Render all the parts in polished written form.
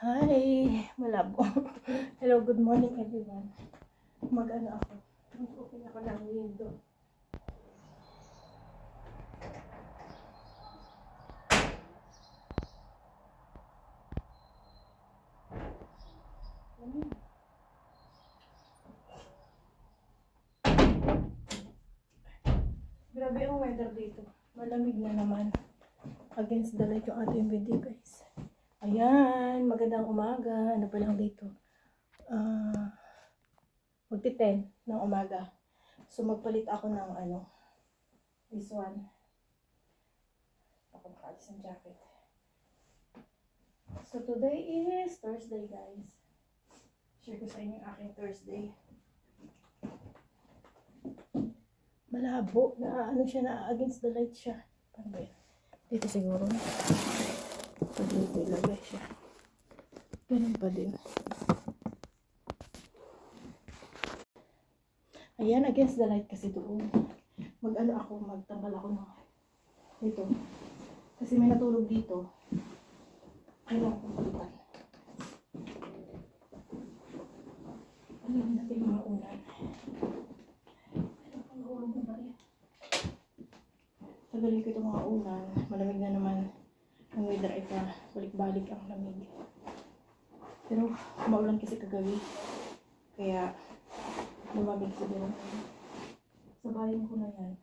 Hi, malabo. Hello, good morning everyone. Mag-ano ako. Mag-open ako ng window. Grabe ang weather dito. Malamig na naman. Against the light yung ating video, guys. Ayan, magandang umaga. Ano pa lang dito? Magti-10 ng umaga. So, magpalit ako ng this one. Ako nakaalis ng jacket. So, today is Thursday, guys. Share ko sa inyo yung aking Thursday. Malabo. Siya na against the light siya. Paano ba yan? Dito siguro. Pag dito ilagay siya. Ganun pa din. Ayan, against the light kasi doon. Magtanggal ako ng dito. Kasi may natulog dito. Kailangan kong palitan. Alam natin yung mga unan. Kailangan kong nahulog na ba yan? Tagalin ko itong mga unan. Malamig na naman. Ang weather ay balik-balik ang lamig. Pero maulan kasi kagabi. Kaya lumabig siguro. Sabayin ko na yan.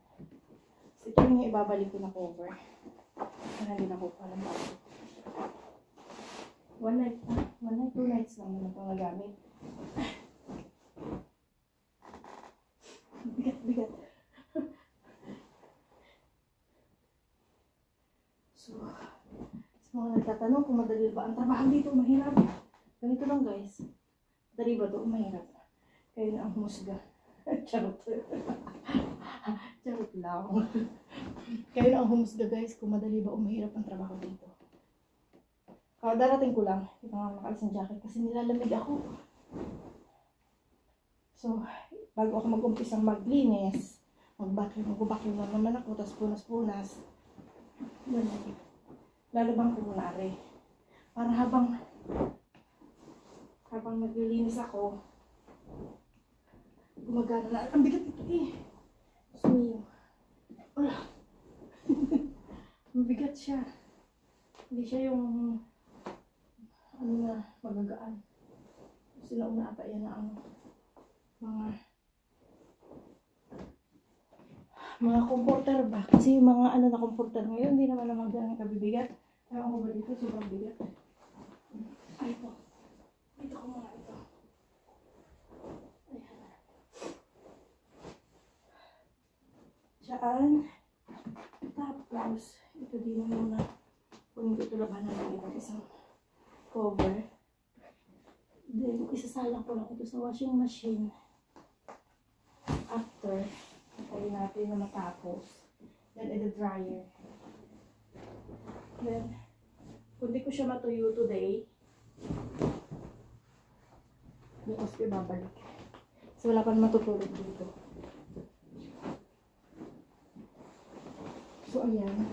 So, ito yung ibabalik ko na cover. Kaya hindi na ko pa ng bago. One night, 2 nights lang naman itong nagamit. Bigat. So, sa mga nagtatanong kung madali ba ang trabaho dito, mahirap. Ganito lang, guys. Madali ba ito? Mahirap. Kayo na ang humusga. Charot. Charot lang. Kayo na ang humusga, guys, kung madali ba o mahirap ang trabaho dito. Darating ko lang. Ito nga nakaalis ng jacket kasi nilalamig ako. So, bago ako mag-umpisang maglinis, mag-vacuum lang naman ako, tapos punas-punas. Lalabang ko muna rin. Para habang naglilinis ako, gumagana na. Ang bigat ito eh. So, wala. Mabigat siya. Hindi siya yung magagaan. Sila ata yan na mga comforter ba? Kasi yung mga na comforter ngayon, hindi naman ganang kabibigat. Ayaw ko ba dito? Sobrang bigat. Ay po. Dito ko muna ito. Ayan. Diyan. Tapos, ito din muna. Kunin ko ito labanan ng isang cover. Then, isasalang ko lang ito sa washing machine. After, tayo natin na matapos. Then, in the dryer. Then, kung di ko siya matuyo today, bukas ko babalik. So, wala pa naman matutulog dito. So, ayan.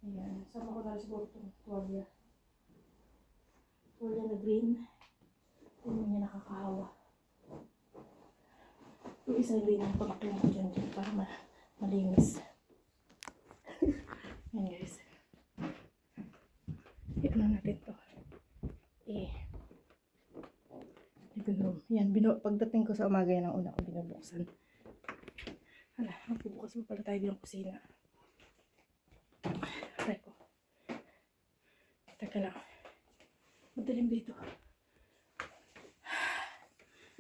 Ayan. Sama ko na siguro itong tuwalya. Tuwalya na green. Hindi niya nakakahawa. Yung isang green ang pamakling ko dyan para malinis. Ayan, guys. Iyan natin ito. Living room. Yan, pagdating ko sa umaga yan ang una ko binubuksan. Hala, magbubukas mo pala tayo din ng kusina. Aray ko. Teka lang. Madalim dito.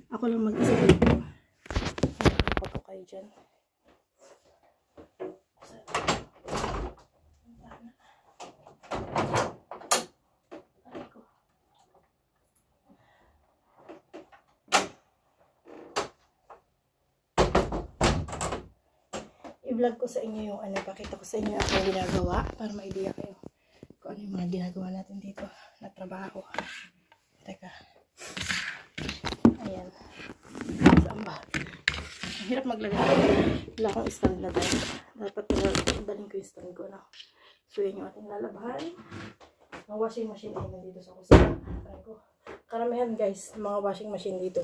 Ako lang mag-isa dito. Nakapag ko kayo dyan. I-vlog ko sa inyo yung pakita ko sa inyo ang ginagawa para ma-idea kayo kung ano yung mga ginagawa natin dito na trabaho. Teka. Ayan. Saan ba? Hirap maglagay. Wala akong stand na dahil. Dapat dalhin ko yung stand ko. No? So, yun yung ating lalabahan. washing machine ay nandito sa kusina. Try ko. Karamihan guys, mga washing machine dito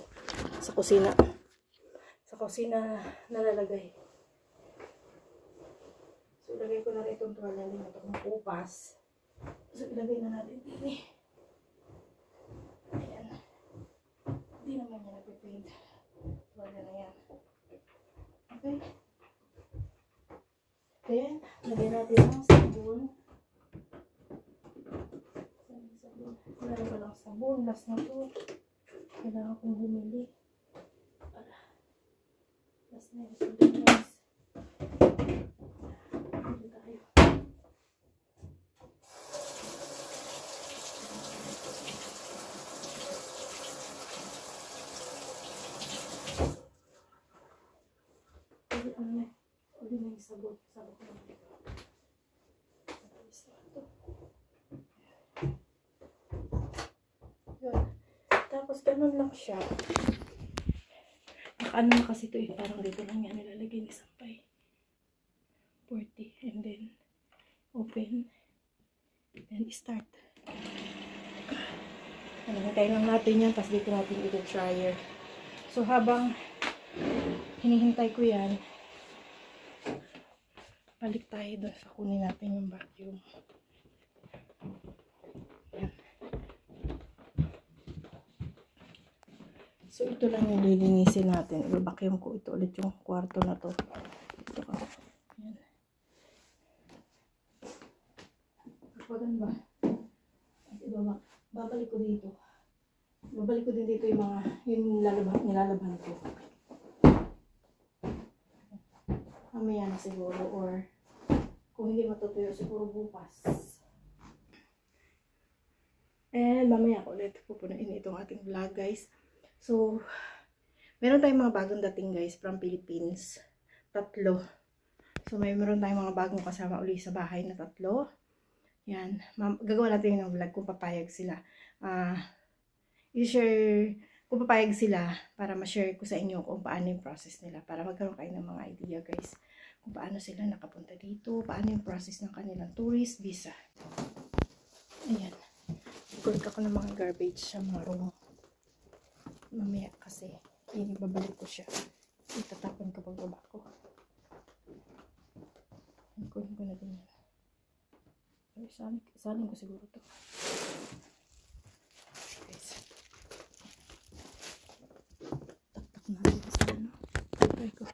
sa kusina. Sa kusina nalalagay. So, ilagay ko na rin itong tuwalya din ito kung kupas. So, ilagay na natin din. Ayan. Hindi naman niya nagpipaint. Tuwalya na yan. Okay. Then, lagay natin ang sabon. Wala na ba lang sabon? Last na to. Kailangan kong bumili. Last na yung sabon guys. Bumili tayo. Pwede na yung sabon. Sabon na dito. Tapos ganun lang siya. Nakaano na kasi ito eh. Parang dito lang yan nilalagay ni Sampay. 40 and then open. Then start. Hinihintay lang natin yan. Tapos dito natin i-dryer. So habang hinihintay ko yan, balik tayo doon sa kunin natin yung vacuum. Yan. So, ito lang yung lilinisin natin. I-vacuum ko ito ulit yung kwarto na to. Ito ka. Yan. Kapaganda ba? At ibaba. Babalik ko dito. Babalik ko din dito yung mga, yung nilalaban ko. Mamaya na siguro or kung hindi matutuyo siguro bukas. And mamaya ko ulit pupunuin itong ating vlog guys. So, meron tayong mga bagong dating guys from Philippines. 3. So, meron tayong mga bagong kasama uli sa bahay na 3. Yan. Gagawa natin ng vlog kung papayag sila. I-share kung papayag sila para ma-share ko sa inyo kung paano yung process nila. Para magkaroon kayo ng mga idea guys. Kung paano sila nakapunta dito. Paano yung process ng kanilang tourist visa. Ayan. Ikulk ako ng mga garbage sa mga room. Mamaya kasi ibabalik ko siya. Itatapon ko pagbaba ko. Kunin ko na din yan. Isalin ko siguro ito. Guys. Taktak natin sa ano. Try ko.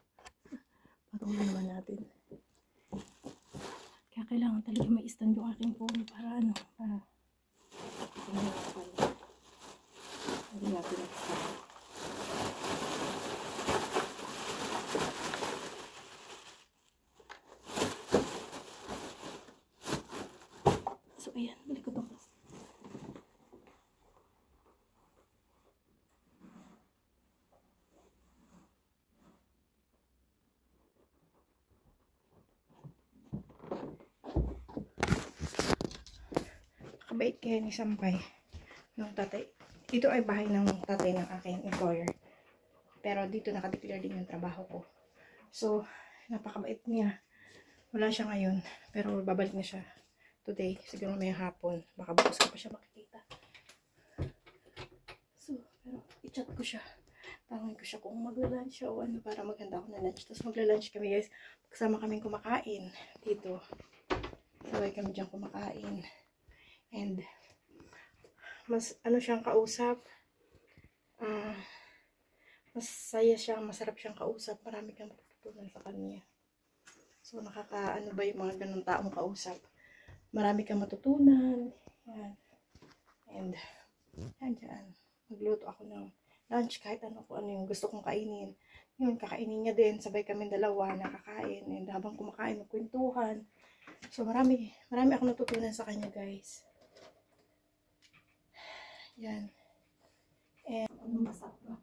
Patungin naman natin. Kaya kailangan talaga may stand yung aking phone para ano. Para hindi natin stand. So, ayan. Balik ko ito. Nakabait kaya ni Sampay. Ng tatay. Ito ay bahay ng tatay ng aking employer. Pero dito nakadeclare din yung trabaho ko. So, napakabait niya. Wala siya ngayon. Pero babalik na siya today. Siguro may hapon. Baka bukas ko pa siya makikita. So, pero i-chat ko siya. Tawagin ko siya kung magla-lunch siya o ano para maghanda ako na lunch. Tapos magla-lunch kami guys. Kasama kaming kumakain dito. Sabay kami dyan kumakain. And, mas ano siyang kausap. Masaya siyang, masarap siyang kausap. Marami kang matutunan sa kanya. So, ano ba yung mga ganun taong kausap? Marami kang matutunan. Yan. And, yan dyan. Magluto ako ng lunch kahit ano kung ano yung gusto kong kainin. Yun, kakainin niya din. Sabay kami dalawa nakakain. And habang kumakain, magkwentuhan. So, marami akong natutunan sa kanya, guys. Yan. And, ano masarap ba?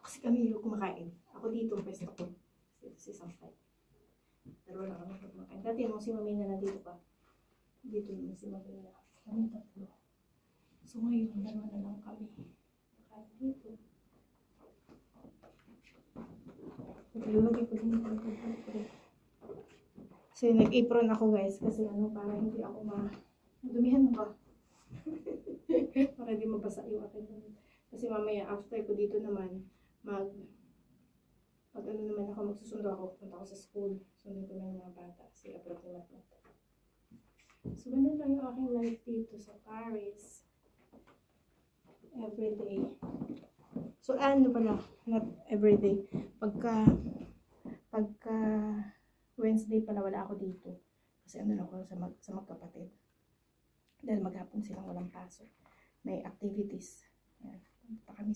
Kasi kami yung kumakain. Ako dito, pwesto ko. Dito si Sampay. Dalawa lang kami kumakain. Dati yung si Mamina nandito pa. Dito yung si Mamina. Kami 3. So ngayon, dalawa na lang kami. Kumakain dito. Ilulagay ko din ito. So, nag-apron ako guys kasi para hindi ako dumihan ba? Para hindi mabasa yung akin. Kasi mamaya after ko dito naman, pag naman ako, magsusundo ako, punta ako sa school. Sundin ko na yung mga bata. Kasi abroad na natin. So, ganun lang yung aking life dito sa Paris. Everyday. So, ano pala? Not everyday. Pagka Wednesday pala wala ako dito. Kasi ako sa magkapatid. Dahil maghapon silang walang pasok. May activities. Yan. Punta kami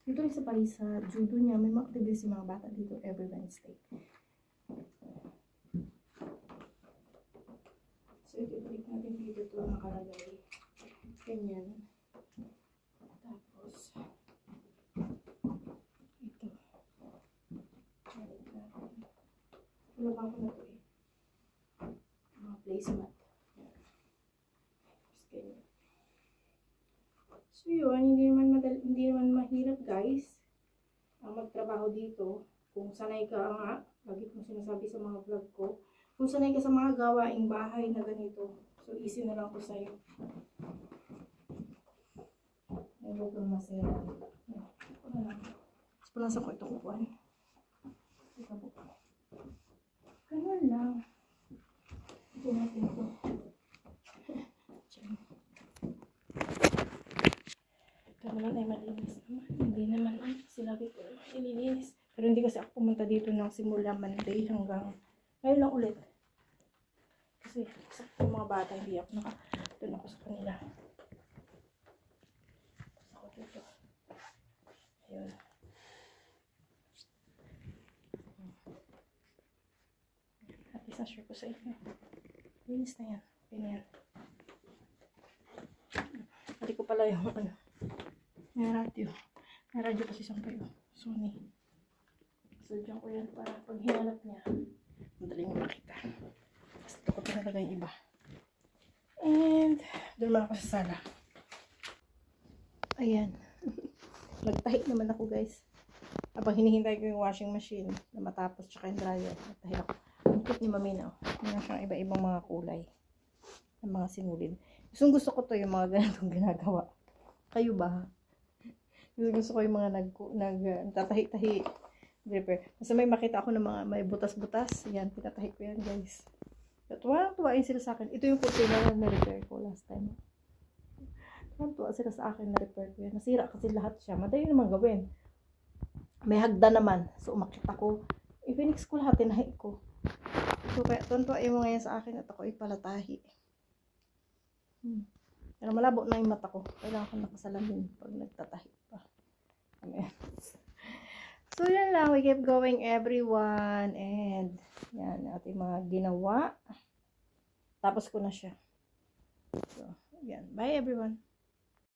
dito rin sa Paris, sa judo niya, may mga activities yung mga bata dito every Wednesday. So, ito-balik natin dito ito nakalagay. Ganyan. Tapos, ito. Wala pa ako na ito mga placemat. Tapos, ganyan. So, yun. Hindi naman mahirap, guys. Ang magtrabaho dito. Kung sanay ka nga, lagi kong sinasabi sa mga vlog ko, kung sanay ka sa mga gawaing bahay na ganito, so easy na lang ko sa'yo. Ay, huwag kang masira. Ito na lang. Tapos punasan ko itong upuan. Ito po. Ganun lang. Ito natin ito. Ito naman ay malinis naman. Hindi naman sila ko ililinis. Pero hindi kasi ako pumunta dito ng simula Monday hanggang ngayon lang ulit. Kasi sa mga bata hindi ako doon ako sa kanila. Tapos ako dito. Ayun. At isa share ko sa inyo. Linis na yan. Ganyan. Hindi ko pala yung may radio. May radio kasi siyang kayo. Sony. So, dyan ko yan para pag hinanap niya, madali mo makita. Tapos ito ko pinalagay yung iba. And, doon naman ako sa sala. Ayan. Nagtahi naman ako, guys. Habang hinihintay ko yung washing machine na matapos, tsaka yung dryer. Nagtahi ako. Ang cute ni Mami na. Mayroon siyang iba-ibang mga kulay. Ang mga sinulid. Gusto ko to yung mga ganitong ginagawa. Kayo ba? Gusto ko yung mga nagtatahi-tahi. Kasi may makita ako ng mga may butas-butas. Yan, pinatahi ko yan, guys. Tuwa-tuwain sila sa akin. Ito yung kurtina na na-repair ko last time. Tuwa sila sa akin na-repair ko yan. Nasira kasi lahat siya. Madali naman gawin. May hagda naman. So, umakit ako. I-finish ko lahat. Tinahi ko. So, kaya tuwa yung mga yan sa akin at ako ipalatahi. Pero malabo na yung mata ko. Kailangan ko nakasalamin pag nagtatahi pa. Amen. So, yan lang. We keep going, everyone. And, yan. Ating mga ginawa. Tapos ko na siya. So, yan. Bye, everyone.